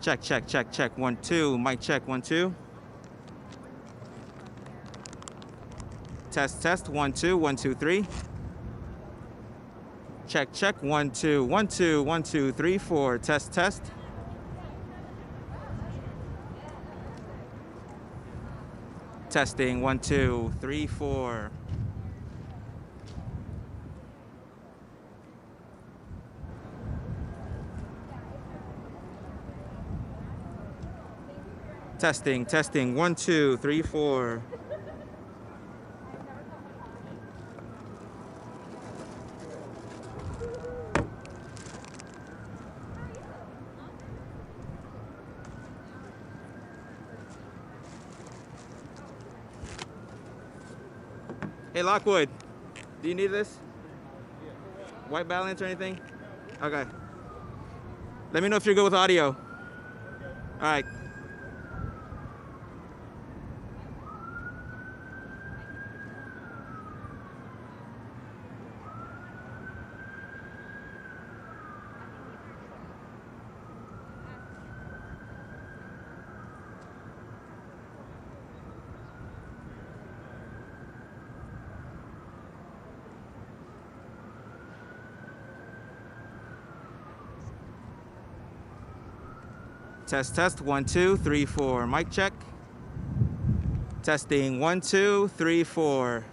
Check, check, check, check. 1, 2. Mic check. 1, 2. Test, test. 1, 2. 1, 2, 3. Check, check. 1, 2. 1, 2. 1, 2, 3, 4. Test, test. Testing. 1, 2, 3, 4. Testing, testing. 1, 2, 3, 4. Hey, Lockwood, do you need this? White balance or anything? Okay. Let me know if you're good with audio. All right. Test, test. 1, 2, 3, 4. Mic check. Testing. 1, 2, 3, 4.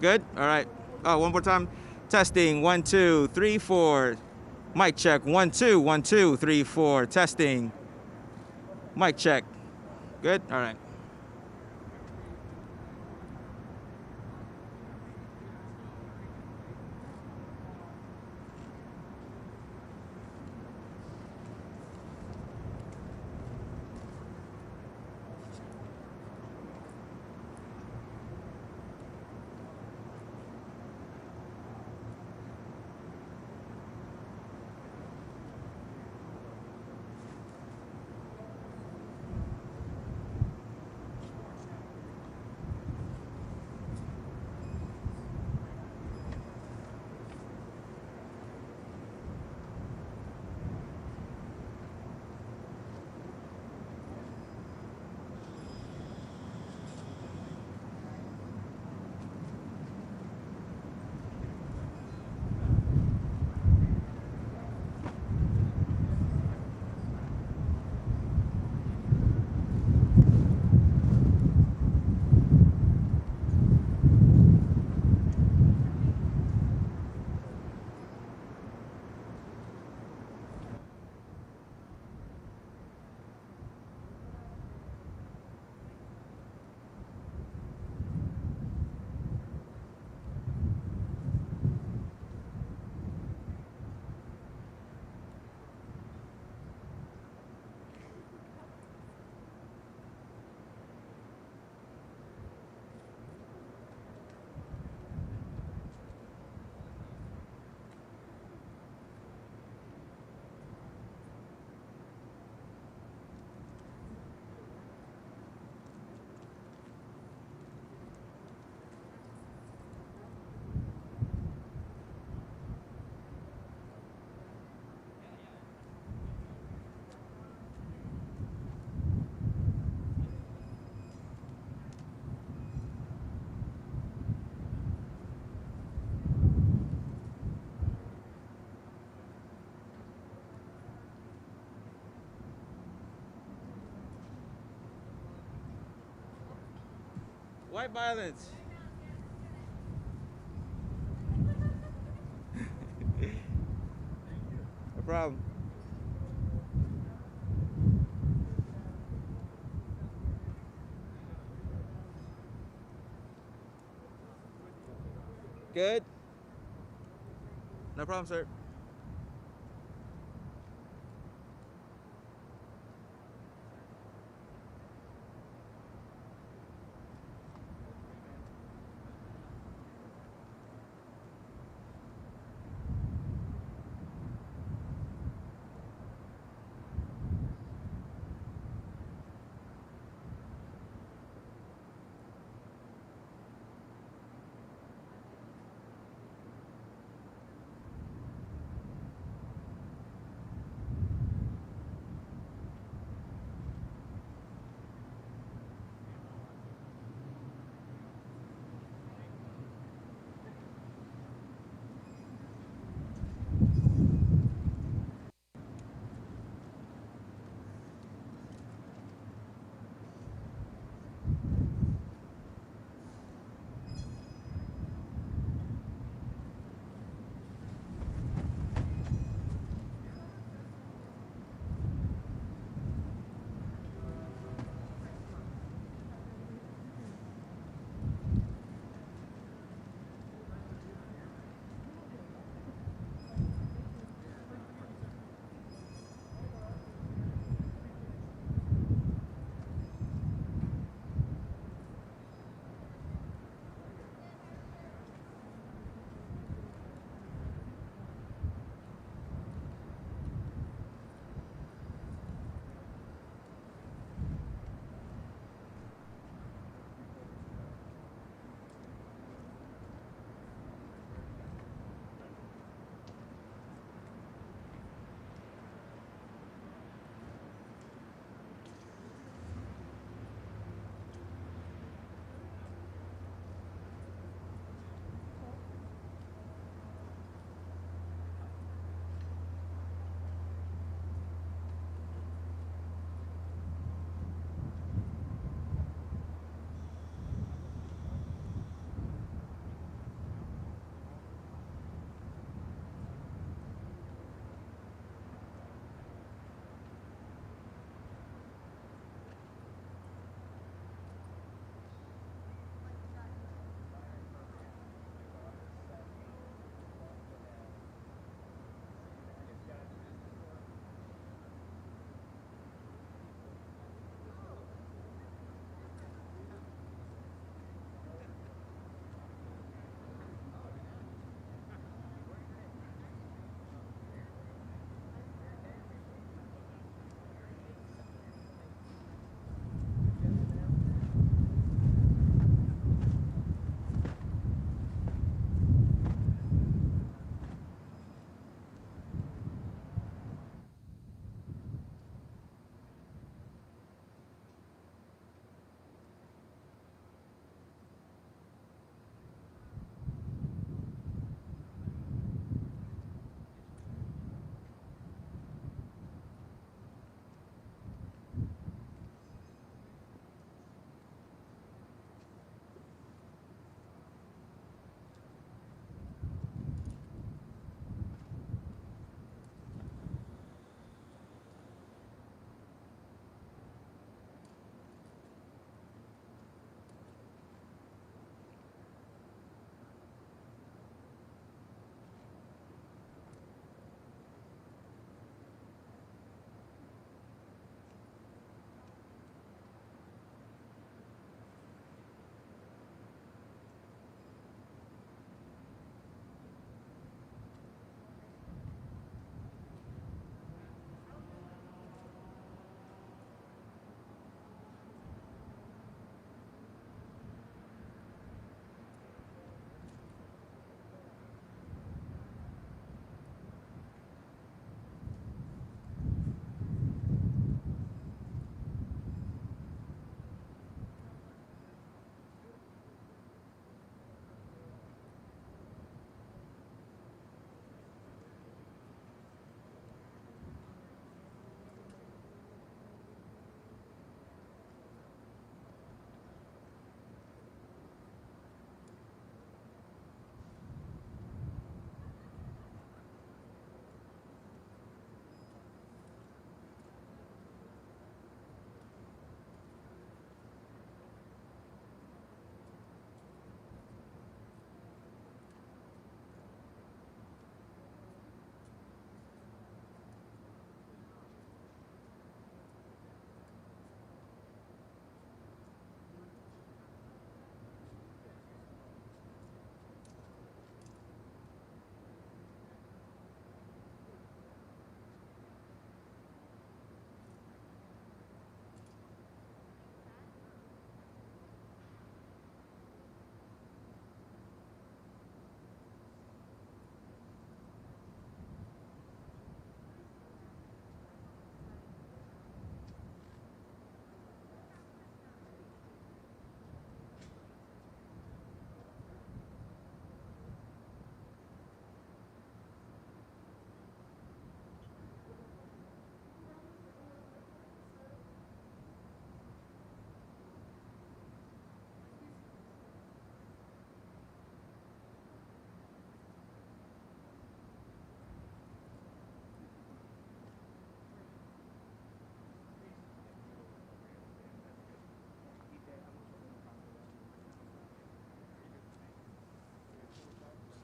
Good? All right. Oh, one more time. Testing. 1, 2, 3, 4. Mic check. 1, 2, 1, 2, 3, 4. Testing. Mic check. Good? All right. White violence. No problem. Good? No problem, sir.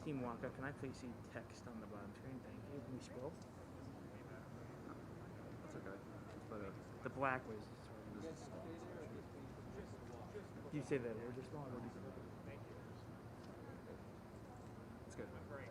Team Wonka, can I please see text on the bottom screen? Thank you. Can you scroll? That's okay. The black was. You say that we're just wrong. It's good. Okay.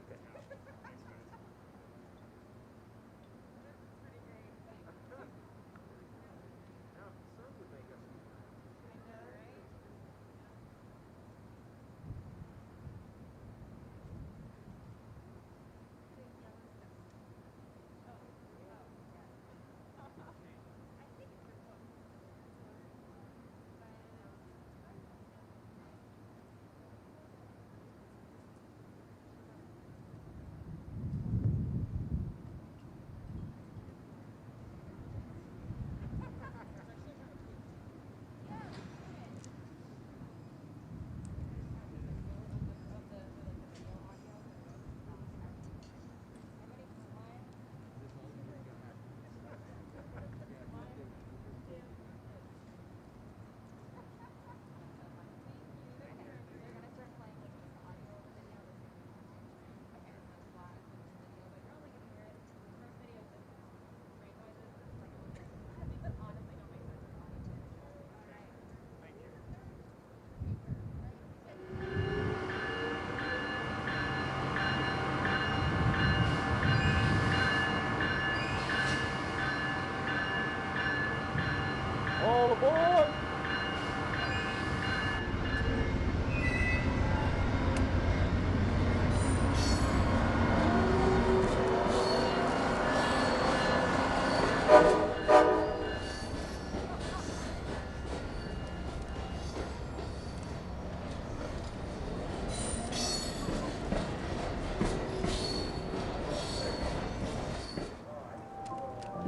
All aboard!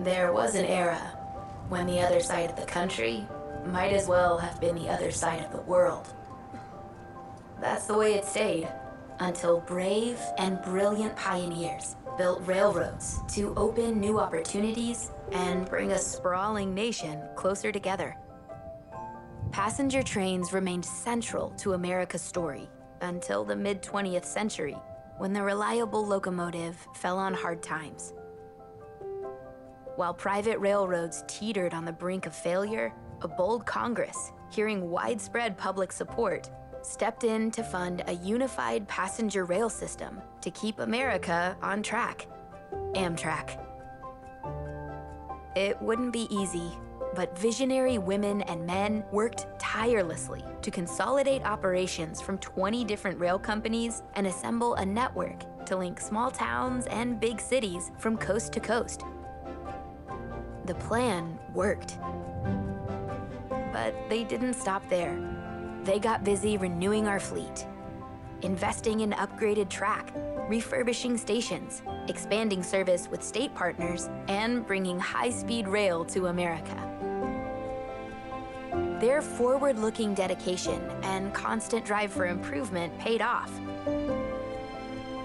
There was an era when the other side of the country might as well have been the other side of the world. That's the way it stayed until brave and brilliant pioneers built railroads to open new opportunities and bring a sprawling nation closer together. Passenger trains remained central to America's story until the mid-20th century, when the reliable locomotive fell on hard times. While private railroads teetered on the brink of failure, a bold Congress, hearing widespread public support, stepped in to fund a unified passenger rail system to keep America on track: Amtrak. It wouldn't be easy, but visionary women and men worked tirelessly to consolidate operations from 20 different rail companies and assemble a network to link small towns and big cities from coast to coast. The plan worked. But they didn't stop there. They got busy renewing our fleet, investing in upgraded track, refurbishing stations, expanding service with state partners, and bringing high-speed rail to America. Their forward-looking dedication and constant drive for improvement paid off.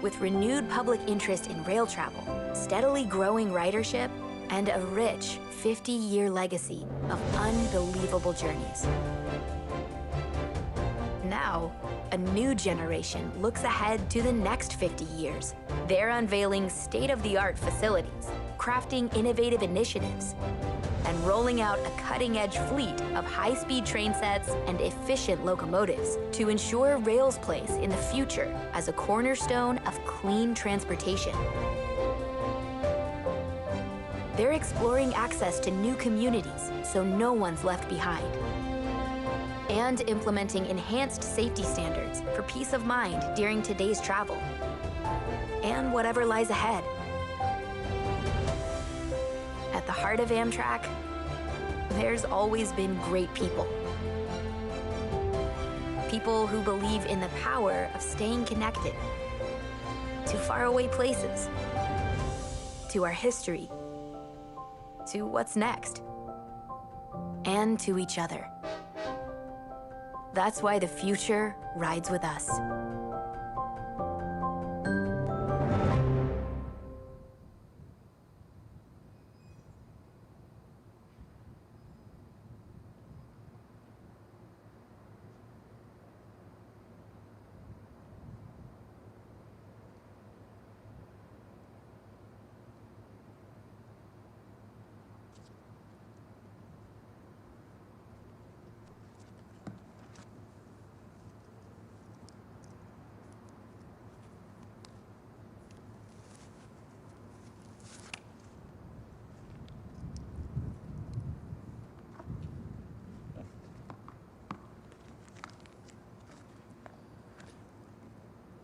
With renewed public interest in rail travel, steadily growing ridership, and a rich 50-year legacy of unbelievable journeys. Now, a new generation looks ahead to the next 50 years. They're unveiling state-of-the-art facilities, crafting innovative initiatives, and rolling out a cutting-edge fleet of high-speed train sets and efficient locomotives to ensure rail's place in the future as a cornerstone of clean transportation. They're exploring access to new communities so no one's left behind, and implementing enhanced safety standards for peace of mind during today's travel and whatever lies ahead. At the heart of Amtrak, there's always been great people. People who believe in the power of staying connected to faraway places, to our history, to what's next, and to each other. That's why the future rides with us.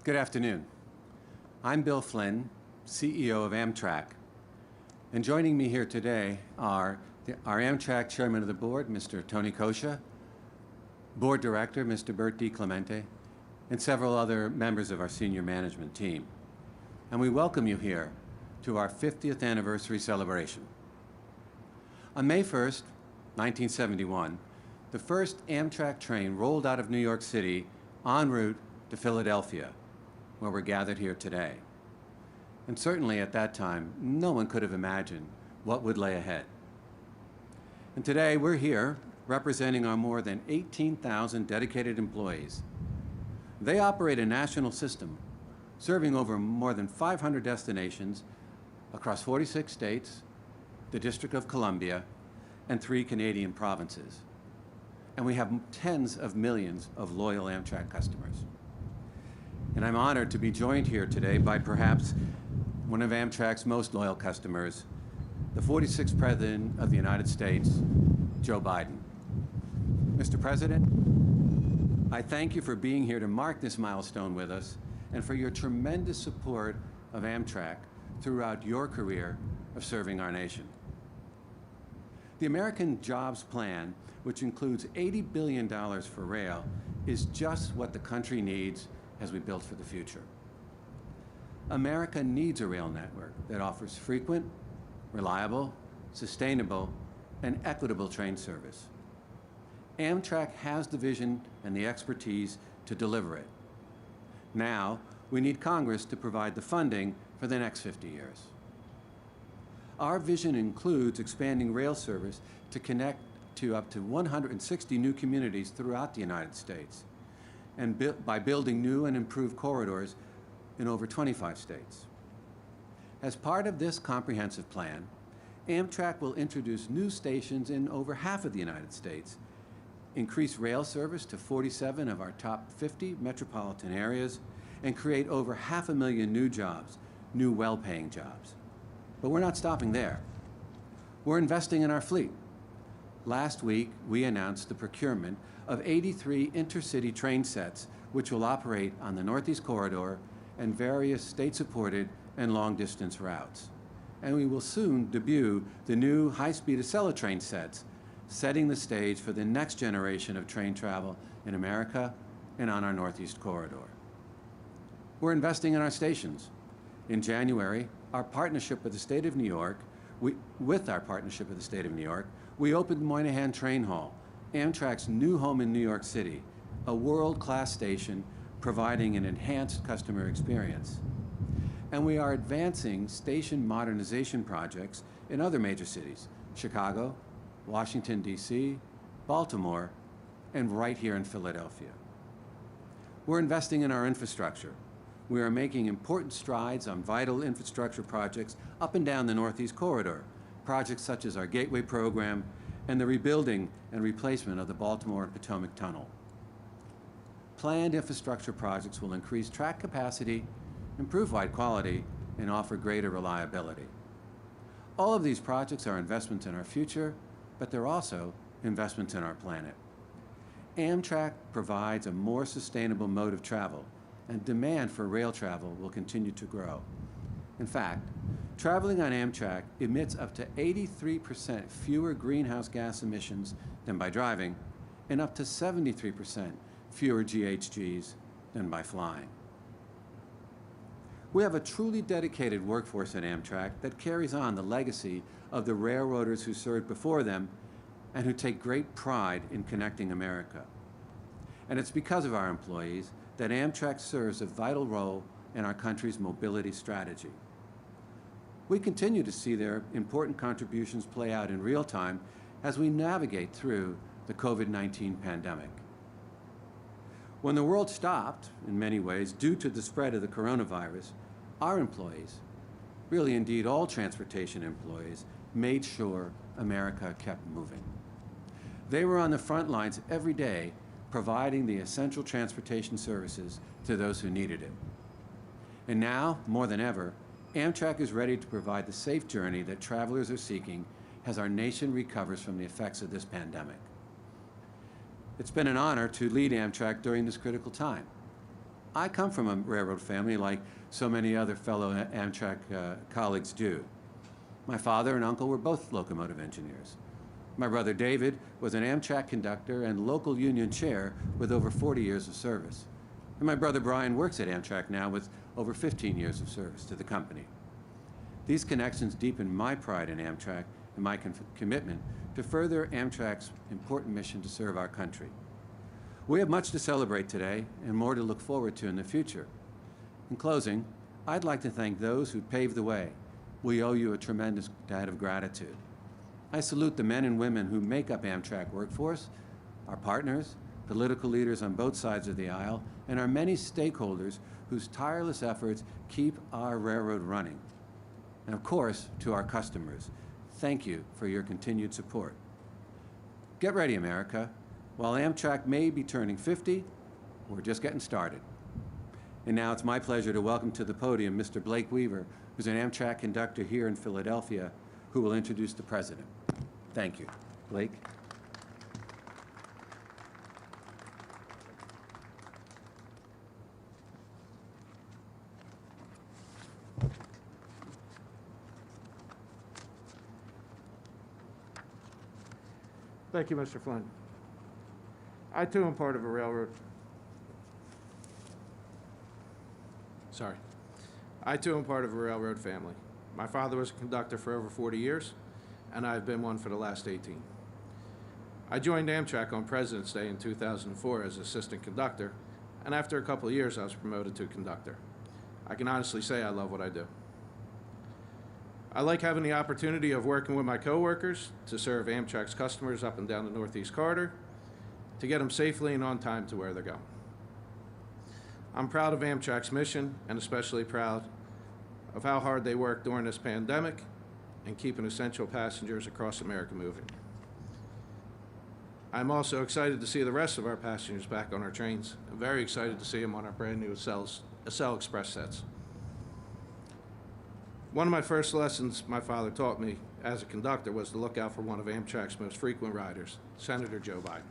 Good afternoon. I'm Bill Flynn, CEO of Amtrak. And joining me here today are our Amtrak Chairman of the Board, Mr. Tony Kosha, Board Director, Mr. Bert DiClemente, and several other members of our senior management team. And we welcome you here to our 50th anniversary celebration. On May 1st, 1971, the first Amtrak train rolled out of New York City en route to Philadelphia, where we're gathered here today. And certainly at that time, no one could have imagined what would lay ahead. And today we're here representing our more than 18,000 dedicated employees. They operate a national system serving over more than 500 destinations across 46 states, the District of Columbia, and 3 Canadian provinces. And we have tens of millions of loyal Amtrak customers. And I'm honored to be joined here today by perhaps one of Amtrak's most loyal customers, the 46th President of the United States, Joe Biden. Mr. President, I thank you for being here to mark this milestone with us and for your tremendous support of Amtrak throughout your career of serving our nation. The American Jobs Plan, which includes $80 billion for rail, is just what the country needs as we build for the future. America needs a rail network that offers frequent, reliable, sustainable, and equitable train service. Amtrak has the vision and the expertise to deliver it. Now, we need Congress to provide the funding for the next 50 years. Our vision includes expanding rail service to connect to up to 160 new communities throughout the United States, and by building new and improved corridors in over 25 states. As part of this comprehensive plan, Amtrak will introduce new stations in over half of the United States, increase rail service to 47 of our top 50 metropolitan areas, and create over 500,000 new jobs, new well-paying jobs. But we're not stopping there. We're investing in our fleet. Last week, we announced the procurement of 83 intercity train sets, which will operate on the Northeast Corridor and various state-supported and long-distance routes. And we will soon debut the new high-speed Acela train sets, setting the stage for the next generation of train travel in America and on our Northeast Corridor. We're investing in our stations. In January, our partnership with the State of New York, we opened Moynihan Train Hall, Amtrak's new home in New York City, a world-class station providing an enhanced customer experience. And we are advancing station modernization projects in other major cities, Chicago, Washington, D.C., Baltimore, and right here in Philadelphia. We're investing in our infrastructure. We are making important strides on vital infrastructure projects up and down the Northeast Corridor, projects such as our Gateway program and the rebuilding and replacement of the Baltimore and Potomac Tunnel. Planned infrastructure projects will increase track capacity, improve ride quality, and offer greater reliability. All of these projects are investments in our future, but they're also investments in our planet. Amtrak provides a more sustainable mode of travel, and demand for rail travel will continue to grow. In fact, traveling on Amtrak emits up to 83% fewer greenhouse gas emissions than by driving, and up to 73% fewer GHGs than by flying. We have a truly dedicated workforce at Amtrak that carries on the legacy of the railroaders who served before them and who take great pride in connecting America. And it's because of our employees that Amtrak serves a vital role in our country's mobility strategy. We continue to see their important contributions play out in real time as we navigate through the COVID-19 pandemic. When the world stopped, in many ways, due to the spread of the coronavirus, our employees, really indeed all transportation employees, made sure America kept moving. They were on the front lines every day, providing the essential transportation services to those who needed it. And now, more than ever, Amtrak is ready to provide the safe journey that travelers are seeking as our nation recovers from the effects of this pandemic. It's been an honor to lead Amtrak during this critical time. I come from a railroad family like so many other fellow Amtrak colleagues do. My father and uncle were both locomotive engineers. My brother David was an Amtrak conductor and local union chair with over 40 years of service. And my brother Brian works at Amtrak now with over 15 years of service to the company. These connections deepen my pride in Amtrak and my commitment to further Amtrak's important mission to serve our country. We have much to celebrate today and more to look forward to in the future. In closing, I'd like to thank those who paved the way. We owe you a tremendous debt of gratitude. I salute the men and women who make up Amtrak workforce, our partners, political leaders on both sides of the aisle, and our many stakeholders whose tireless efforts keep our railroad running. And of course, to our customers, thank you for your continued support. Get ready, America. While Amtrak may be turning 50, we're just getting started. And now it's my pleasure to welcome to the podium Mr. Blake Weaver, who's an Amtrak conductor here in Philadelphia, who will introduce the president. Thank you. Blake? Thank you, Mr. Flynn. I too am part of a railroad. I too am part of a railroad family. My father was a conductor for over 40 years, and I've been one for the last 18. I joined Amtrak on President's Day in 2004 as assistant conductor, and after a couple of years, I was promoted to conductor. I can honestly say I love what I do. I like having the opportunity of working with my coworkers to serve Amtrak's customers up and down the Northeast Corridor, to get them safely and on time to where they're going. I'm proud of Amtrak's mission, and especially proud of how hard they work during this pandemic and keeping essential passengers across America moving. I'm also excited to see the rest of our passengers back on our trains. I'm very excited to see them on our brand new Accel Express sets. One of my first lessons my father taught me as a conductor was to look out for one of Amtrak's most frequent riders, Senator Joe Biden.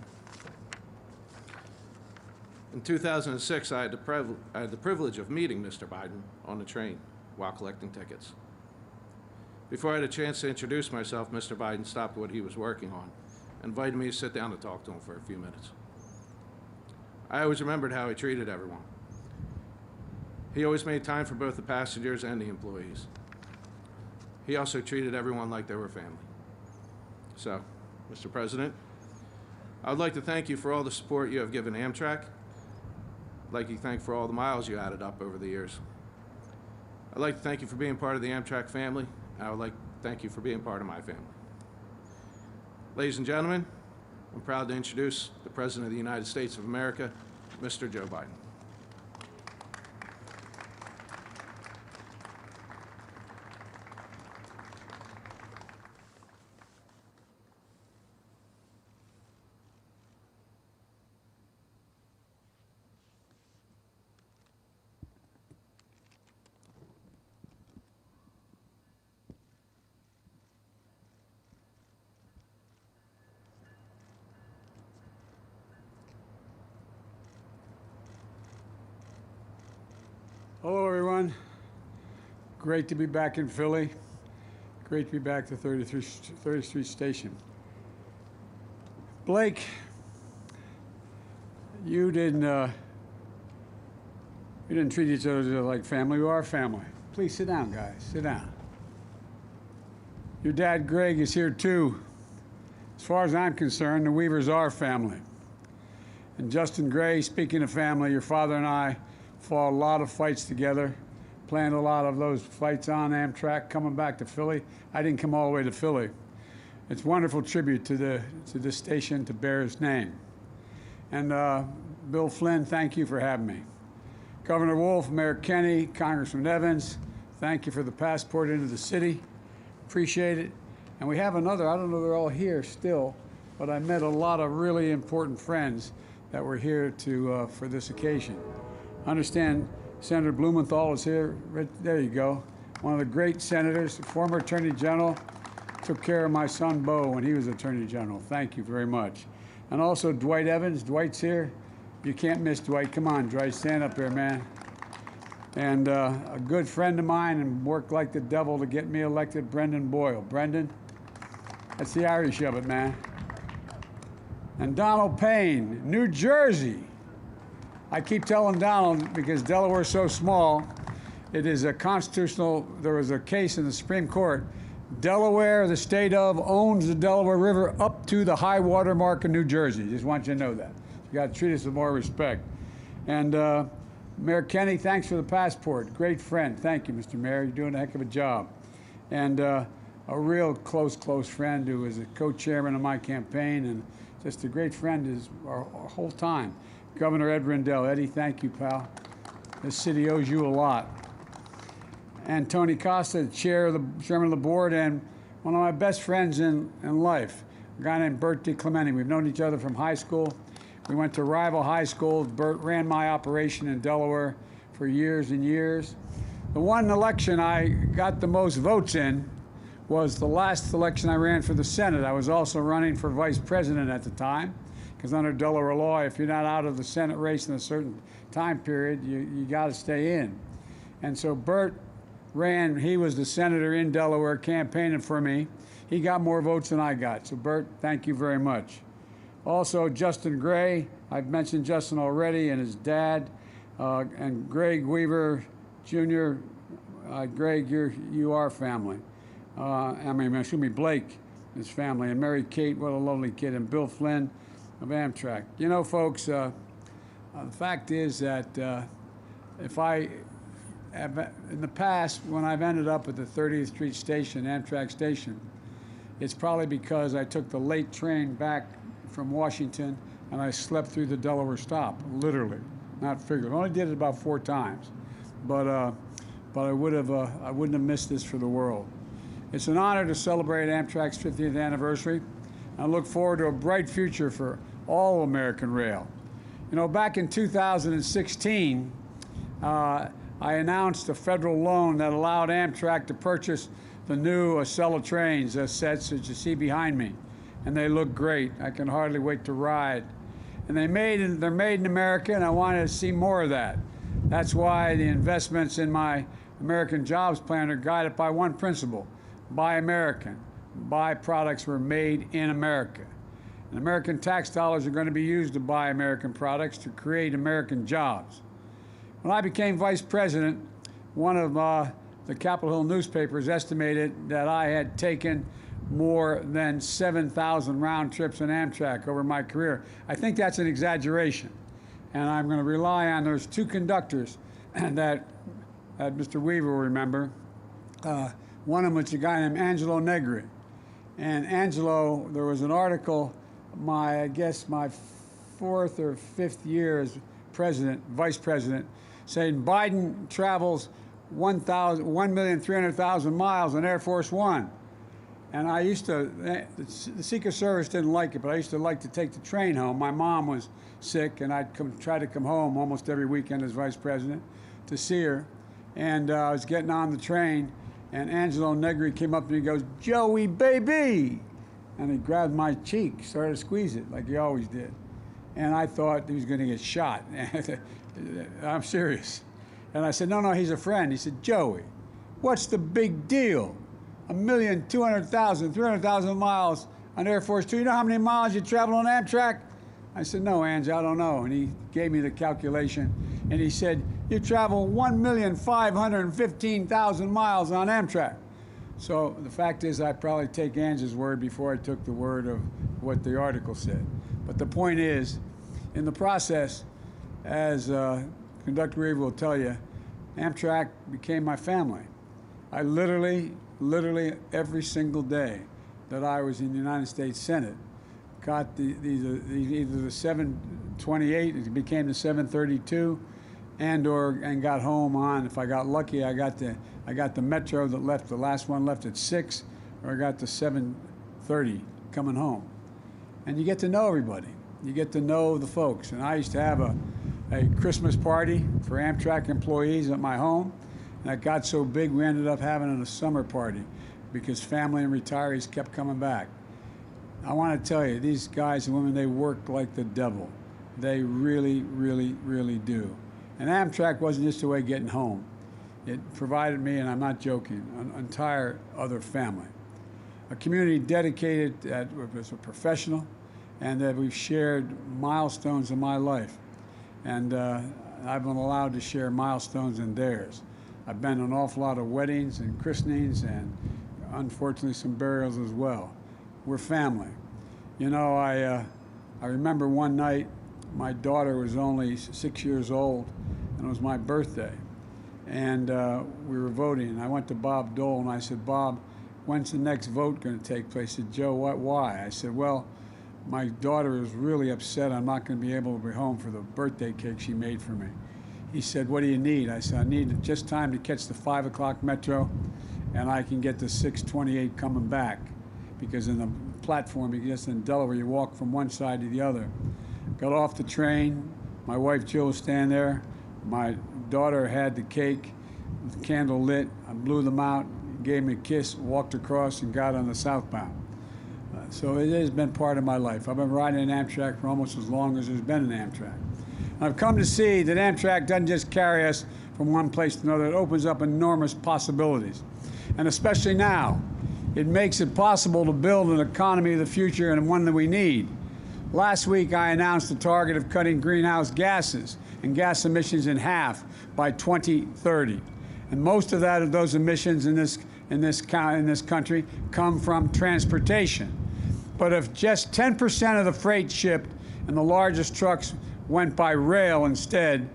In 2006, I had the privilege of meeting Mr. Biden on the train while collecting tickets. Before I had a chance to introduce myself, Mr. Biden stopped what he was working on and invited me to sit down and talk to him for a few minutes. I always remembered how he treated everyone. He always made time for both the passengers and the employees. He also treated everyone like they were family. So, Mr. President, I would like to thank you for all the support you have given Amtrak. I'd like to thank for all the miles you added up over the years. I'd like to thank you for being part of the Amtrak family, and I would like to thank you for being part of my family. Ladies and gentlemen, I'm proud to introduce the President of the United States of America, Mr. Joe Biden. Hello, everyone. Great to be back in Philly. Great to be back to 30th Street Station. Blake, you didn't treat each other like family. You are family. Please sit down, guys. Sit down. Your dad, Greg, is here too. As far as I'm concerned, the Weavers are family. And Justin Gray, speaking of family, your father and I fought a lot of fights together, planned a lot of those fights on Amtrak, coming back to Philly. I didn't come all the way to Philly. It's a wonderful tribute to this station to bear his name. And Bill Flynn, thank you for having me. Governor Wolf, Mayor Kenny, Congressman Evans, thank you for the passport into the city. Appreciate it. And we have another, I don't know, they're all here still, but I met a lot of really important friends that were here for this occasion. I understand Senator Blumenthal is here. Right, there you go. One of the great senators, former Attorney General, took care of my son Bo when he was Attorney General. Thank you very much. And also Dwight Evans. Dwight's here. You can't miss Dwight. Come on, Dwight, stand up here, man. And a good friend of mine and worked like the devil to get me elected, Brendan Boyle. Brendan, that's the Irish of it, man. And Donald Payne, New Jersey. I keep telling Donald, because Delaware's so small, it is a constitutional, there was a case in the Supreme Court. Delaware, the state of, owns the Delaware River up to the high water mark of New Jersey. Just want you to know that. You got to treat us with more respect. And Mayor Kenny, thanks for the passport. Great friend. Thank you, Mr. Mayor. You're doing a heck of a job. And a real close friend who was a co-chairman of my campaign and just a great friend our whole time. Governor Ed Rendell. Eddie, thank you, pal. This city owes you a lot. And Tony Costa, chairman of the board, and one of my best friends in life, a guy named Bert DiClemente. We've known each other from high school. We went to rival high schools. Bert ran my operation in Delaware for years and years. The one election I got the most votes in was the last election I ran for the Senate. I was also running for vice president at the time, because under Delaware law, if you're not out of the Senate race in a certain time period, you got to stay in. And so Bert ran, he was the senator in Delaware campaigning for me. He got more votes than I got. So Bert, thank you very much. Also, Justin Gray, I've mentioned Justin already, and his dad, and Greg Weaver Jr. Greg, you are family. Blake, his family, and Mary Kate, what a lovely kid, and Bill Flynn of Amtrak. You know, folks, the fact is that if I have, in the past, when I've ended up at the 30th Street station, Amtrak station, it's probably because I took the late train back from Washington and I slept through the Delaware stop, literally, not figuratively. I only did it about 4 times, but I wouldn't have missed this for the world. It's an honor to celebrate Amtrak's 50th anniversary. I look forward to a bright future for all American rail. You know, back in 2016, I announced a federal loan that allowed Amtrak to purchase the new Acela trains, sets that you see behind me. And they look great. I can hardly wait to ride. And they're made in America, and I wanted to see more of that. That's why the investments in my American Jobs Plan are guided by one principle: buy American. Buy products were made in America. And American tax dollars are going to be used to buy American products to create American jobs. When I became vice president, one of the Capitol Hill newspapers estimated that I had taken more than 7,000 round trips in Amtrak over my career. I think that's an exaggeration. And I'm going to rely on those 2 conductors that Mr. Weaver will remember. One of them was a guy named Angelo Negri. And Angelo, there was an article, I guess my 4th or 5th year as vice president, saying Biden travels 1,300,000 miles on Air Force One. And I used to, the Secret Service didn't like it, but I used to like to take the train home. My mom was sick, and I'd try to come home almost every weekend as vice president to see her. And I was getting on the train, and Angelo Negri came up to me and goes, "Joey, baby!" And he grabbed my cheek, started to squeeze it like he always did. And I thought he was going to get shot. I'm serious. And I said, no, he's a friend. He said, "Joey, what's the big deal? 1,200,000, 300,000 miles on Air Force Two. You know how many miles you travel on Amtrak?" I said, "No, Ange, I don't know." And he gave me the calculation, and he said, "You travel 1,515,000 miles on Amtrak." So the fact is, I probably take Ange's word before I took the word of what the article said. But the point is, in the process, as Conductor Weaver will tell you, Amtrak became my family. I literally every single day that I was in the United States Senate, got either the 728, it became the 732, and got home on. If I got lucky, I got the Metro that left. The last one left at 6, or I got the 730 coming home. And you get to know everybody. You get to know the folks. And I used to have a Christmas party for Amtrak employees at my home. And it got so big, we ended up having a summer party because family and retirees kept coming back. I want to tell you, these guys and women, they worked like the devil. They really, really, really do. And Amtrak wasn't just a way of getting home. It provided me, and I'm not joking, an entire other family. A community dedicated that was a professional, and that we've shared milestones in my life. And I've been allowed to share milestones in theirs. I've been to an awful lot of weddings and christenings and unfortunately some burials as well. We're family. You know, I remember one night my daughter was only 6 years old and it was my birthday. And we were voting, and I went to Bob Dole and I said, Bob, when's the next vote going to take place? He said, Joe, why? I said, well, my daughter is really upset I'm not going to be able to be home for the birthday cake she made for me. He said, what do you need? I said, I need just time to catch the 5 o'clock metro, and I can get the 6:28 coming back. Because in the platform, just in Delaware, you walk from one side to the other. Got off the train. My wife, Jill, was standing there. My daughter had the cake, with the candle lit. I blew them out, gave me a kiss, walked across, and got on the southbound. So it has been part of my life. I've been riding an Amtrak for almost as long as there's been an Amtrak. I've come to see that Amtrak doesn't just carry us from one place to another. It opens up enormous possibilities. And especially now, it makes it possible to build an economy of the future and one that we need. Last week, I announced a target of cutting greenhouse gases and gas emissions in half by 2030. And most of those emissions in this country come from transportation. But if just 10% of the freight shipped and the largest trucks went by rail instead,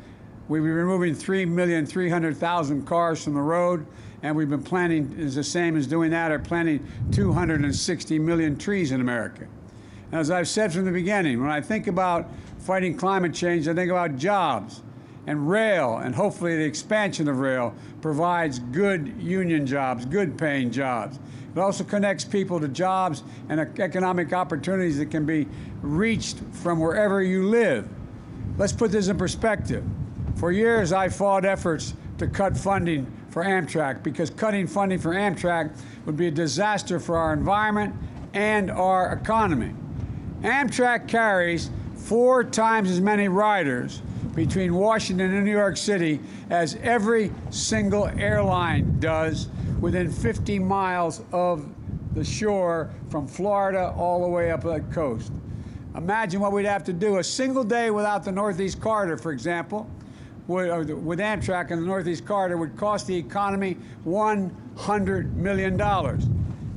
we'd be removing 3,300,000 cars from the road, and we've been planting, is the same as doing that, or planting 260 million trees in America. And as I've said from the beginning, when I think about fighting climate change, I think about jobs. And rail, and hopefully the expansion of rail, provides good union jobs, good paying jobs. It also connects people to jobs and economic opportunities that can be reached from wherever you live. Let's put this in perspective. For years, I fought efforts to cut funding for Amtrak because cutting funding for Amtrak would be a disaster for our environment and our economy. Amtrak carries 4 times as many riders between Washington and New York City as every single airline does within 50 miles of the shore from Florida all the way up the coast. Imagine what we'd have to do. A single day without the Northeast Corridor, for example, with Amtrak and the Northeast Corridor would cost the economy $100 million.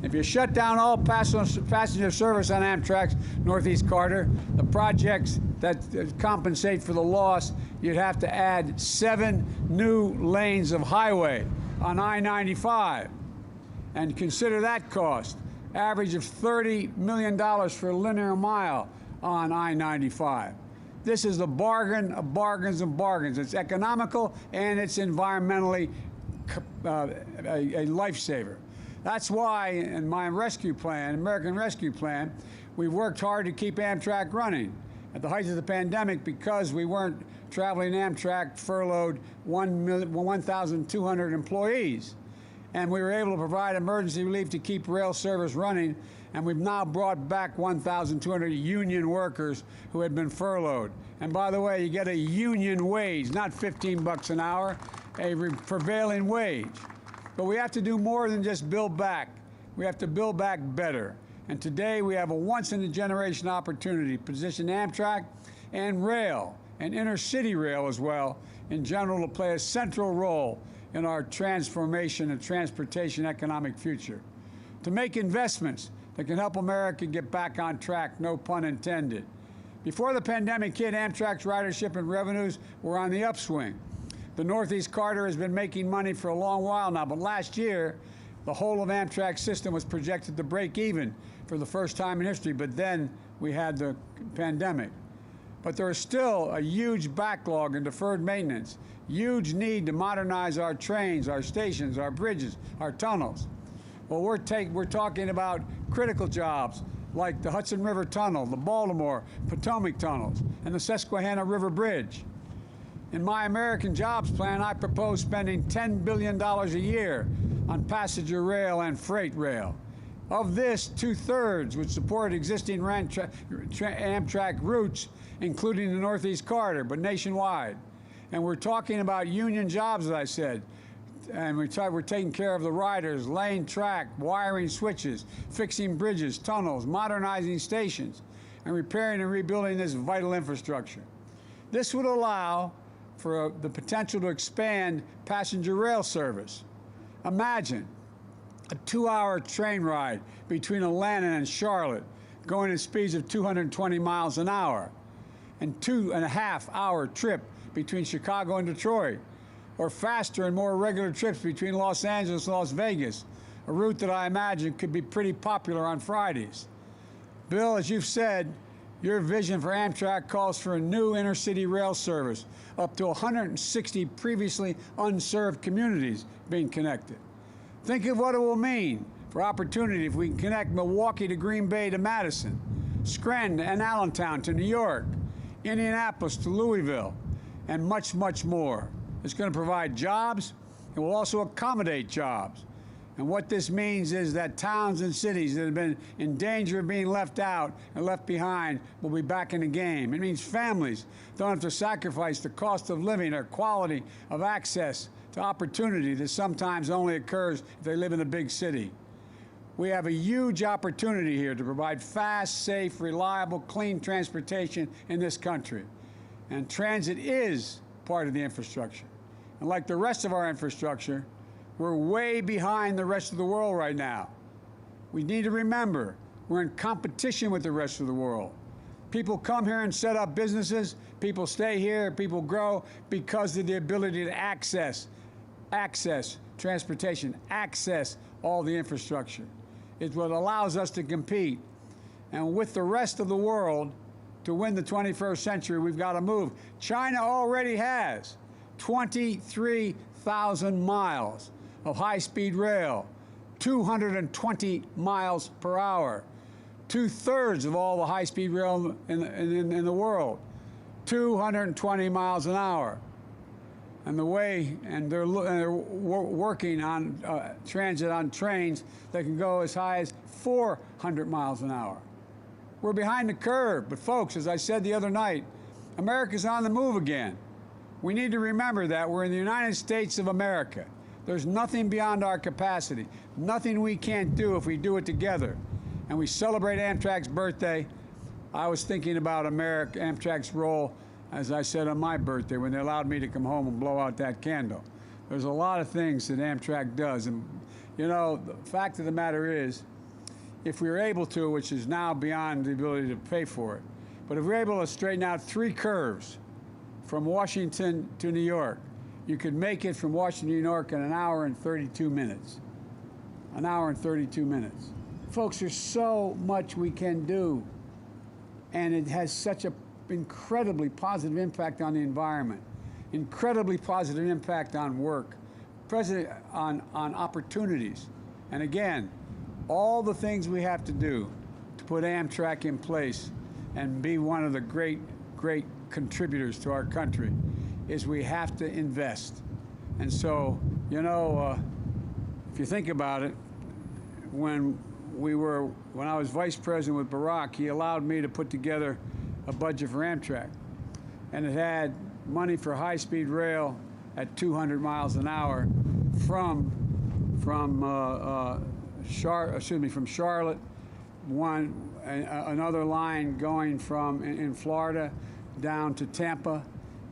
If you shut down all passenger service on Amtrak's Northeast Corridor, the projects that compensate for the loss, you'd have to add 7 new lanes of highway on I-95. And consider that cost, average of $30 million for a linear mile on I-95. This is the bargain of bargains and bargains. It's economical and it's environmentally a lifesaver. That's why in my rescue plan, American Rescue Plan, we worked hard to keep Amtrak running. At the height of the pandemic, because we weren't traveling Amtrak, furloughed 1,200 employees. And we were able to provide emergency relief to keep rail service running, and we've now brought back 1,200 union workers who had been furloughed. And by the way, you get a union wage, not 15 bucks an hour, a prevailing wage. But we have to do more than just build back. We have to build back better. And today we have a once-in-a-generation opportunity to position Amtrak and rail, and intercity rail as well, in general, to play a central role in our transformation and transportation economic future. To make investments that can help America get back on track, no pun intended. Before the pandemic hit, Amtrak's ridership and revenues were on the upswing. The Northeast Corridor has been making money for a long while now, but last year, the whole of Amtrak's system was projected to break even for the first time in history, but then we had the pandemic. But there is still a huge backlog in deferred maintenance, huge need to modernize our trains, our stations, our bridges, our tunnels. Well, we're talking about critical jobs like the Hudson River Tunnel, the Baltimore Potomac tunnels, and the Susquehanna River Bridge. In my American Jobs Plan, I propose spending $10 billion a year on passenger rail and freight rail. Of this, 2/3 would support existing Amtrak routes including the Northeast Corridor, but nationwide. And we're talking about union jobs, as I said. And we're taking care of the riders, laying track, wiring switches, fixing bridges, tunnels, modernizing stations, and repairing and rebuilding this vital infrastructure. This would allow for the potential to expand passenger rail service. Imagine a 2-hour train ride between Atlanta and Charlotte going at speeds of 220 miles an hour, and 2.5-hour trip between Chicago and Detroit, or faster and more regular trips between Los Angeles and Las Vegas, a route that I imagine could be pretty popular on Fridays. Bill, as you've said, your vision for Amtrak calls for a new intercity rail service, up to 160 previously unserved communities being connected. Think of what it will mean for opportunity if we can connect Milwaukee to Green Bay to Madison, Scranton and Allentown to New York, Indianapolis to Louisville, and much, much more. It's going to provide jobs. It will also accommodate jobs. And what this means is that towns and cities that have been in danger of being left out and left behind will be back in the game. It means families don't have to sacrifice the cost of living or quality of access to opportunity that sometimes only occurs if they live in a big city. We have a huge opportunity here to provide fast, safe, reliable, clean transportation in this country. And transit is part of the infrastructure. And like the rest of our infrastructure, we're way behind the rest of the world right now. We need to remember we're in competition with the rest of the world. People come here and set up businesses. People stay here. People grow because of the ability to access transportation, access all the infrastructure. It's what allows us to compete. And with the rest of the world, to win the 21st century, we've got to move. China already has 23,000 miles of high-speed rail, 220 miles per hour, 2/3 of all the high-speed rail in the world, 220 miles an hour. And they're working on transit on trains that can go as high as 400 miles an hour. We're behind the curve, but folks, as I said the other night, America's on the move again. We need to remember that we're in the United States of America. There's nothing beyond our capacity, nothing we can't do if we do it together. And we celebrate Amtrak's birthday. I was thinking about Amtrak's role, as I said on my birthday, when they allowed me to come home and blow out that candle. There's a lot of things that Amtrak does. And, you know, the fact of the matter is, if we were able to, which is now beyond the ability to pay for it, but if we're able to straighten out 3 curves from Washington to New York, you could make it from Washington to New York in 1 hour and 32 minutes. 1 hour and 32 minutes. Folks, there's so much we can do, and it has such an incredibly positive impact on the environment, incredibly positive impact on work, on opportunities. And again, all the things we have to do to put Amtrak in place and be one of the great contributors to our country is we have to invest. And so, you know, if you think about it, when I was vice president with Barack, he allowed me to put together a budget for Amtrak, and it had money for high-speed rail at 200 miles an hour from Charlotte, another line going from in Florida down to Tampa,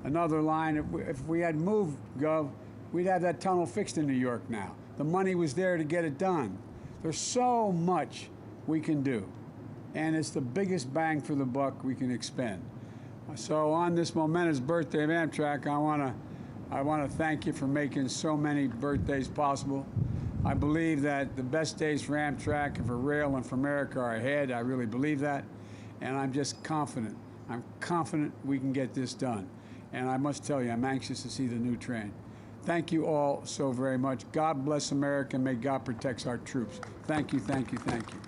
another line. If we had moved, Gov, we'd have that tunnel fixed in New York now. The money was there to get it done. There's so much we can do, and it's the biggest bang for the buck we can expend. So on this momentous birthday of Amtrak, I want to thank you for making so many birthdays possible. I believe that the best days for Amtrak and for rail and for America are ahead. I really believe that, and I'm just confident. I'm confident we can get this done. And I must tell you, I'm anxious to see the new train. Thank you all so very much. God bless America, and may God protect our troops. Thank you, thank you, thank you.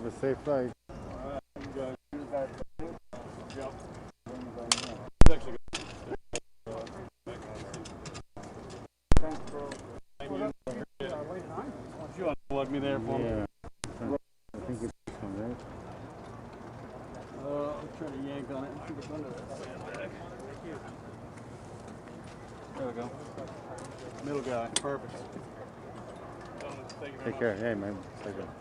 a safe flight. Plug me there for me. Yeah. I think it's this one, right? I'm trying to yank on it. There we go. Middle guy. Perfect. Take care. Hey, man. Take care.